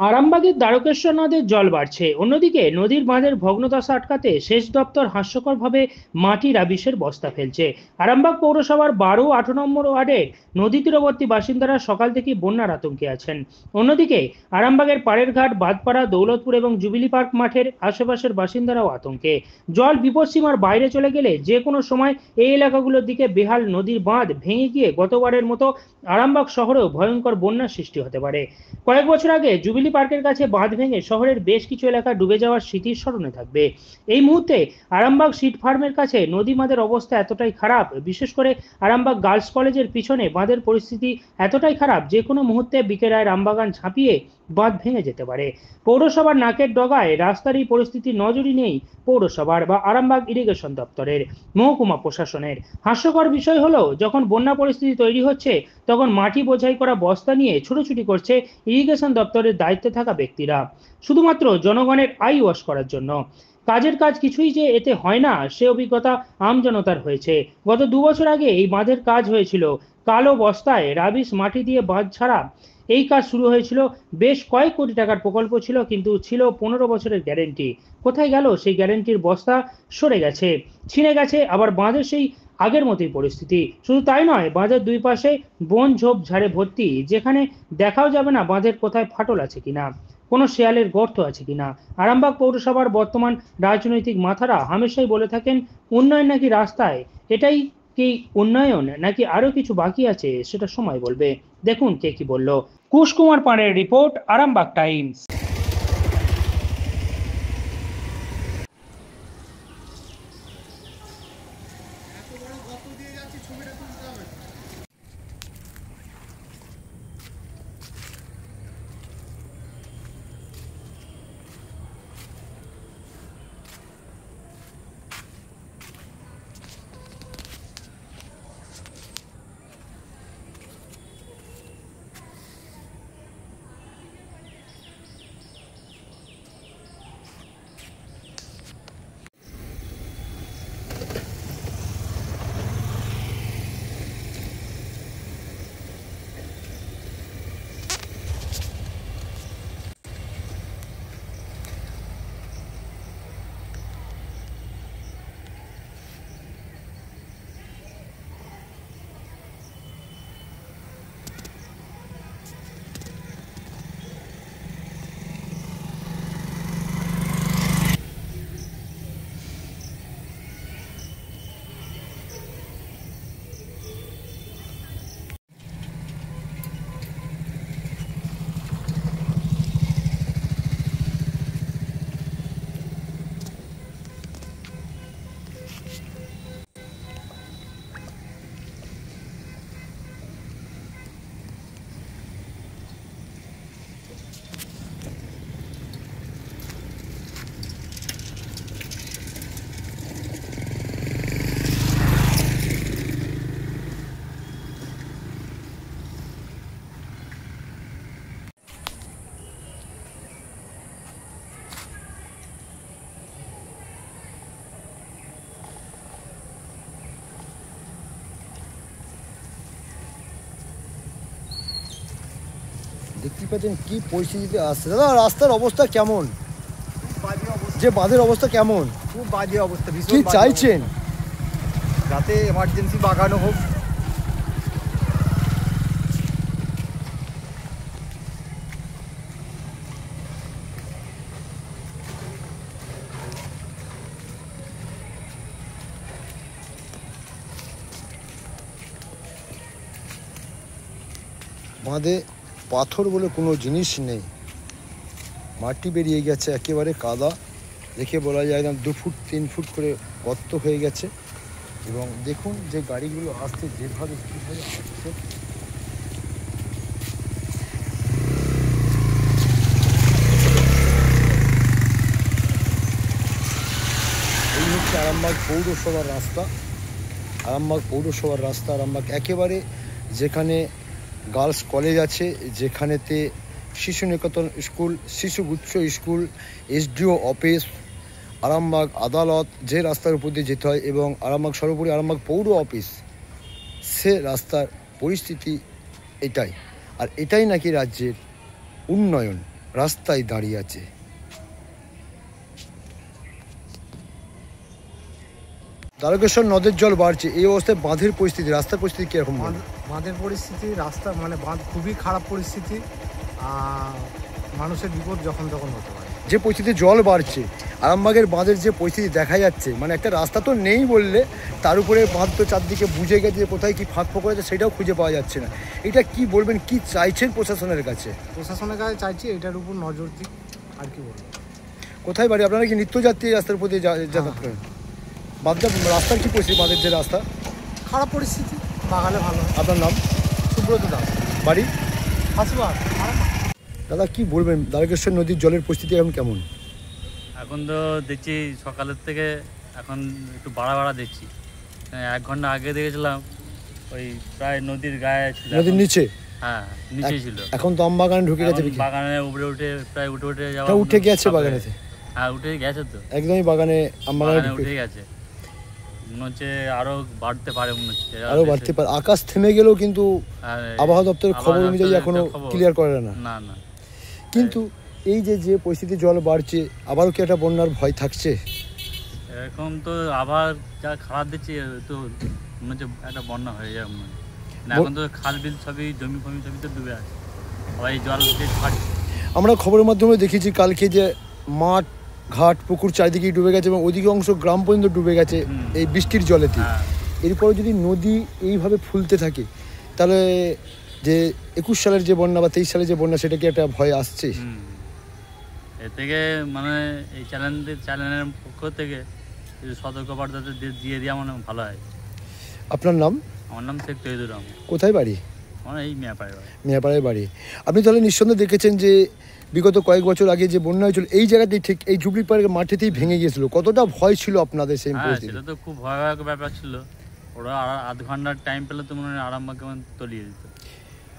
আরামবাগের দ্বারকেশ্বর নদের জল বাড়ছে, অন্যদিকে নদীর বাঁধের ভগ্নদশা আটকাতে সেচ দপ্তর হাস্যকরভাবে মাটির আবিষের বস্তা ফেলছে। আরামবাগ পৌরসভার 12-18 নম্বর ওয়ার্ডের নদী তীরবর্তী বাসিন্দারা সকাল থেকে বন্যার আতঙ্কে আছেন। অন্যদিকে আরামবাগের পাড়ের ঘাট, বাঁধপাড়া, দৌলতপুর এবং জুবিলি পার্ক মাঠের আশেপাশের বাসিন্দারাও আতঙ্কে। জল বিপদসীমার বাইরে চলে গেলে যে কোনো সময় এই এলাকাগুলোর দিকে বেহাল নদীর বাঁধ ভেঙে গিয়ে গতবারের মতো আরামবাগ শহরেও ভয়ঙ্কর বন্যার সৃষ্টি হতে পারে। কয়েক বছর আগে জুবিলি পার্কের কাছে বাঁধ ভেঙে শহরের বেশ কিছু এলাকা ডুবে যাওয়ার স্মৃতির স্মরণে থাকবে। এই মুহূর্তে আরামবাগ সিট ফার্মের কাছে নদী বাঁধের অবস্থা এতটাই খারাপ, বিশেষ করে আরামবাগ গার্লস কলেজের পিছনে বাঁধের পরিস্থিতি এতটাই খারাপ যে কোনো মুহূর্তে বিকেরায় রামবাগান ঝাঁপিয়ে বাঁধ ভেঙে যেতে পারে। পৌরসভার নাকের ডগায় রাস্তার এই পরিস্থিতি নজরই নেই পৌরসভার বা আরামবাগ ইরিগেশন দপ্তরের, মহকুমা প্রশাসনের। হাস্যকর বিষয় হলো, যখন বন্যা পরিস্থিতি তৈরি হচ্ছে তখন মাটি বোঝাই করা বস্তা নিয়ে ছুটোছুটি করছে ইরিগেশন দপ্তরের দায়িত্বে থাকা ব্যক্তিরা, শুধুমাত্র জনগণের আই ওয়াশ করার জন্য। কাজের কাজ কিছুই যে এতে হয় না সে অভিজ্ঞতা আমজনতার হয়েছে। গত 2 বছর আগে এই বাঁধের কাজ হয়েছিল। কালো বস্তায় রাবিশ মাটি দিয়ে বাঁধ ছাড়া এই কাজ শুরু হয়েছিল। বেশ কয়েক কোটি টাকার প্রকল্প ছিল, কিন্তু ছিল 15 বছরের গ্যারেন্টি। কোথায় গেল সেই গ্যারেন্টির বস্তা? সরে গেছে, ছিঁড়ে গেছে। আবার বাঁধের সেই আগের মতোই পরিস্থিতি। শুধু তাই নয়, বাঁধের দুই পাশে বন ঝোপ ঝাড়ে ভর্তি, যেখানে দেখাও যাবে না বাঁধের কোথায় ফাটল আছে কিনা, কোনো শেয়ালের গর্ত আছে কিনা। আরামবাগ পৌরসভার বর্তমান রাজনৈতিক মাথারা হামেশাই বলে থাকেন উন্নয়ন নাকি রাস্তায়। এটাই কি উন্নয়ন, নাকি আরো কিছু বাকি আছে সেটা সময় বলবে। দেখুন কে কি বলল। কুশ কুমার পাঁড়ের রিপোর্ট, আরামবাগ টাইমস। দেখতে পাচ্ছেন কি পরিস্থিতিতে আসছে। দাদা, রাস্তার অবস্থা কেমন? যে বাঁধের অবস্থা কেমন? খুব বাজে অবস্থা। কি চাইছেন? যাতে এমার্জেন্সি বাগানো হোক। বাঁধে পাথর বলে কোনো জিনিস নেই, মাটি বেরিয়ে গেছে, একেবারে কাদা, দেখে বলা যায় না 2 ফুট 3 ফুট করে গর্ত হয়ে গেছে। এবং দেখুন যে গাড়িগুলো আসছে যেভাবে কীভাবে আসছে। এই হচ্ছে আরামবাগ পৌরসভার রাস্তা। আরামবাগ একেবারে যেখানে গার্লস কলেজ আছে, যেখানেতে শিশু নিকেতন স্কুল, শিশু গুচ্ছ স্কুল, এসডিও অফিস, আরামবাগ আদালত, যে রাস্তার উপর দিয়ে যেতে হয়, এবং আরামবাগ সর্বোপরি আরামবাগ পৌর অফিস, সে রাস্তার পরিস্থিতি এটাই। আর এটাই নাকি রাজ্যের উন্নয়ন। রাস্তায় দাঁড়িয়ে আছে। দ্বারকেশ্বর নদের জল বাড়ছে, এই অবস্থায় বাঁধের পরিস্থিতি, রাস্তার পরিস্থিতি কিরকম? বাঁধের পরিস্থিতি, রাস্তা মানে বাঁধ খুবই খারাপ পরিস্থিতি, মানুষের বিপদ যখন তখন হতে পারে। যে পরিস্থিতি জল বাড়ছে, আরামবাগের বাঁধের যে পরিস্থিতি দেখা যাচ্ছে, মানে একটা রাস্তা তো নেই বললে, তার উপরে বাঁধ তো চারদিকে বুঝে গেছে, কোথায় কি ফাঁক ফোকর আছে সেটাও খুঁজে পাওয়া যাচ্ছে না। এটা কি বলবেন, কি চাইছেন প্রশাসনের কাছে? প্রশাসনের কাছে চাইছি এটার উপর নজর দিক, আর কি বলবো। কোথায় বাড়ি আপনারা? কি নিত্যযাত্রী রাস্তার উপর দিয়ে যাতায়াত করেন? বাঁধটা, রাস্তার কি পরিস্থিতি? বাঁধের যে রাস্তা খারাপ পরিস্থিতি, বাগালে ভালো। আপনার নাম? সুব্রত দাস, বাড়ি হাসিবাগ। দাদা কি বলবেন, দ্বারকেশ্বর নদীর জলের পরিস্থিতি এখন কেমন? এখন তো দেখছি সকালের থেকে এখন একটু বাড়া দেখছি। 1 ঘন্টা আগে দেখেছিলাম ওই প্রায় নদীর গায়ে ছিল, নদীর নিচে। হ্যাঁ নিচে ছিল। এখন তো আমবাগানে ঢুকে গেছে, বাগানে উপরে উঠে প্রায় উঠে যাওয়া। উঠে গেছে বাগানেতে? হ্যাঁ উঠে গেছে তো, একদমই বাগানে, আমবাগানে উঠে গেছে। মনে হচ্ছে আরো বাড়তে পারে, মনে হচ্ছে আরো বাড়তে পারে। আকাশ থেমে গেলেও কিন্তু আবহাওয়া দপ্তরের খবর অনুযায়ী এখনো ক্লিয়ার করে না। না না, কিন্তু এই যে যে পরিস্থিতি জল বাড়ছে, আবারও কি একটা বন্যার ভয় থাকছে? এরকম তো আবার যা খারাপ দিচ্ছে তো মনে হচ্ছে একটা বন্যা হয়ে যাবে মনে হয়। এখন তো খাল বিল সবই জমি ফমি সবই তো ডুবে আছে, আবার এই জল ছাড়ছে। আমরা খবরের মাধ্যমে দেখেছি কালকে যে মাঠ ঘাট পুকুর চারিদিকেই ডুবে গেছে এবং অধিকাংশ গ্রাম পর্যন্ত ডুবে গেছে এই বৃষ্টির জলেতে। এরপরে যদি নদী এইভাবে ফুলতে থাকে, তাহলে যে 21 সালের যে বন্যা বা 23 সালের যে বন্যা, সেটা কি একটা ভয় আসছে? এর থেকে মানে এই চ্যানেলের পক্ষ থেকে সতর্কবার্তা দিয়ে দেওয়া মানে ভালো হয়। আপনার নাম? আমার নাম শেখ তহিদুর রহমান। কোথায় বাড়ি? আমার এই মিয়াপাড়ায় বাড়ি। মিয়াপাড়ায় বাড়ি। আপনি তাহলে নিঃসন্দেহে দেখেছেন যে বিগত কয়েক বছর আগে যে বন্যা হয়েছিল, এই জায়গাতেই ঠিক এই ঝুপড়ি পাড়ের মাঠেতেই ভেঙে গিয়েছিল। কতটা ভয় ছিল আপনাদের সেই পরিস্থিতি? সেটা তো খুব ভয়াবহ ব্যাপার ছিল। ওরা 8 ঘন্টার টাইম পেলে তো মনে হয় আরামবাগকে তলিয়ে দিত।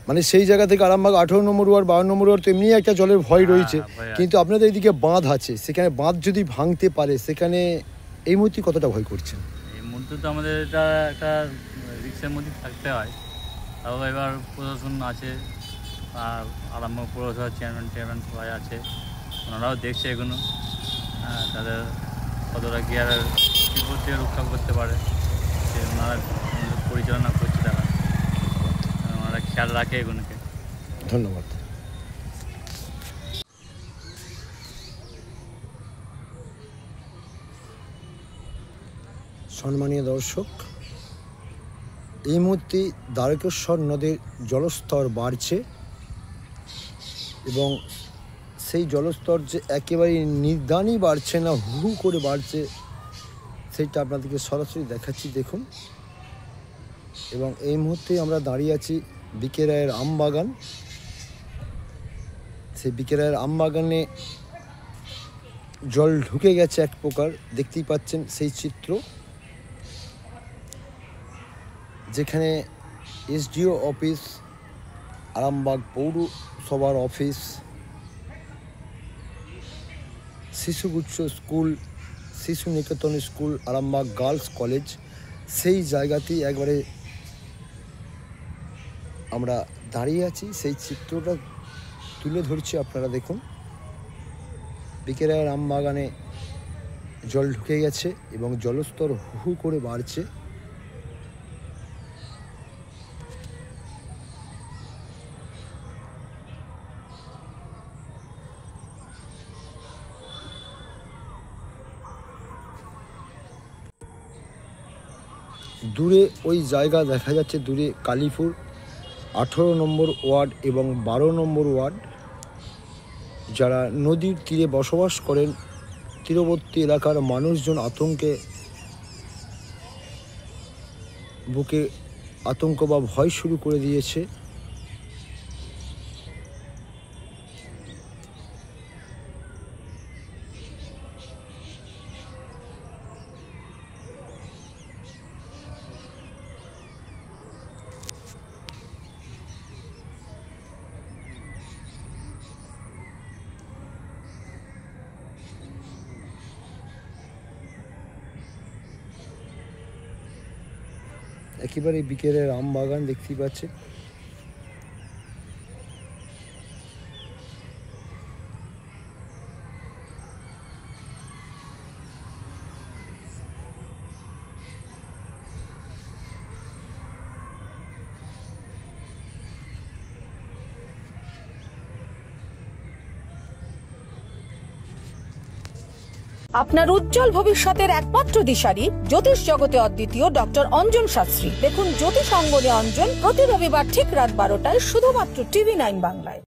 মানে সেই জায়গা থেকে আরামবাগ 18 নম্বর ওয়ার্ড 12 নম্বর ওয়ার্ড তো এমনি একটা জলের ভয় রয়েছে, কিন্তু আপনাদের এইদিকে বাঁধ আছে, সেখানে বাঁধ যদি ভাঙতে পারে, সেখানে এই মুহূর্তে কতটা ভয় করছেন? এই মুহূর্তে তো আমাদের এটা একটা রিক্সের মধ্যে থাকতে হয়। তাও এবার প্রশাসন আছে, আর আরামবাগ পৌরসভার চেয়ারম্যান সবাই আছে, ওনারাও দেখছে এগুলো। তাদের কতটা কি আর বিপদ থেকে রক্ষা করতে পারে সে ওনারা পরিচালনা করছে, তারা ওনারা খেয়াল রাখে এগুলোকে। ধন্যবাদ। সম্মানীয় দর্শক, এই মুহূর্তে দ্বারকেশ্বর নদীর জলস্তর বাড়ছে এবং সেই জলস্তর যে একেবারে নির্দানই বাড়ছে না, হু করে বাড়ছে, সেইটা আপনাদেরকে সরাসরি দেখাচ্ছি, দেখুন। এবং এই মুহূর্তে আমরা দাঁড়িয়ে আছি বিকে রায়ের আমবাগান। সেই বিকে রায়ের আমবাগানে জল ঢুকে গেছে এক প্রকার, দেখতেই পাচ্ছেন সেই চিত্র, যেখানে এসডিও অফিস, আরামবাগ পৌরসভার অফিস, শিশুগুচ্ছ স্কুল, শিশু নিকেতন স্কুল, আরামবাগ গার্লস কলেজ, সেই জায়গাতেই একবারে আমরা দাঁড়িয়ে আছি। সেই চিত্রটা তুলে ধরছি, আপনারা দেখুন। বিকে রায়ের আমবাগানে জল ঢুকে গেছে এবং জলস্তর হু করে বাড়ছে। দূরে ওই জায়গা দেখা যাচ্ছে, দূরে কালীপুর 18 নম্বর ওয়ার্ড এবং 12 নম্বর ওয়ার্ড। যারা নদীর তীরে বসবাস করেন, তীরবর্তী এলাকার মানুষজন আতঙ্কে বুকে আতঙ্ক বা ভয় শুরু করে দিয়েছে। একেবারে বিকেলের আম বাগান দেখতেই পাচ্ছেন। আপনার উজ্জ্বল ভবিষ্যতের একমাত্র দিশারি, জ্যোতিষ জগতে অদ্বিতীয় ডক্টর অঞ্জন শাস্ত্রী। দেখুন জ্যোতিষ অঙ্গনে অঞ্জন প্রতি রবিবার ঠিক রাত 12টায় শুধুমাত্র TV9 বাংলায়।